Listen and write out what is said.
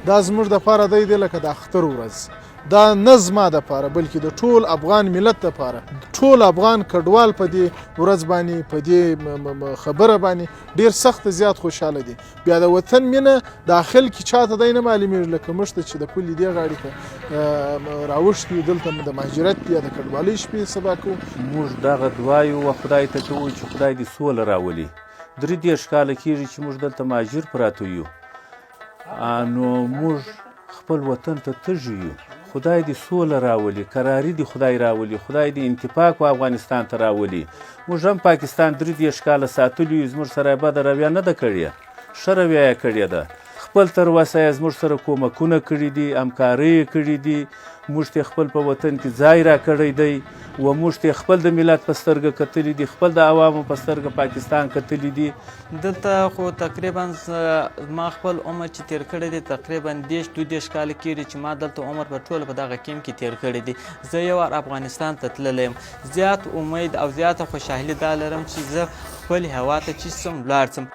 دا زموږ دپاره دی لکه د اختر ورځ. دا نه زما دپاره بلکې د ټول افغان ملت دپاره، ټول افغان کډوال په دې ورځ باندې په دې خبره باندې ډېر سخت زیات خوشحاله دي. بیا د وطن مینه داخل کې چاته دی نه معلومېږي لکه موږ ته چې د پولې دې غاړې ته راوښتي یو دلته د مهاجرت یا د کډوالۍ شپې سبا کوو. موږ دغه دعا یو و خدای ته کوو چې خدای دې سوله راولي. 33 کاله کېږي چې موږ دلته مهاجر پراته یو، نو موږ خپل وطن ته تږي یو. خدای دې سوله راولي، قراري دې خدای راولي، خدای دې انتفاق و افغانستان ته راولي. موږ هم پاکستان 33 کاله ساتلي یو، زموږ سره یې بده رویه نه ده کړې، ښه رویه یې کړې ده. خپل تر اوسه یې زموږ سره کومکونه کړي دي، همکارۍ یې کړي دي. موږ ته خپل په وطن کې ځای را کړی دی و موږ ته خپل د ملت په سترګه کتلي دي، خپل د عوامو په سترګه پاکستان کتلي دي. دلته خو تقریبا ما خپل عمر چې تیر کړی دی تقریبا 32 کاله کېږي چې ما دلته عمر په ټوله په دغه کیم کې تیر کړی دی. زه یو وار افغانستان ته تللی یم. زیات امید او زیاته خوشحالي دا لرم چې زه خپل هوا ته چې سم ولاړ سم.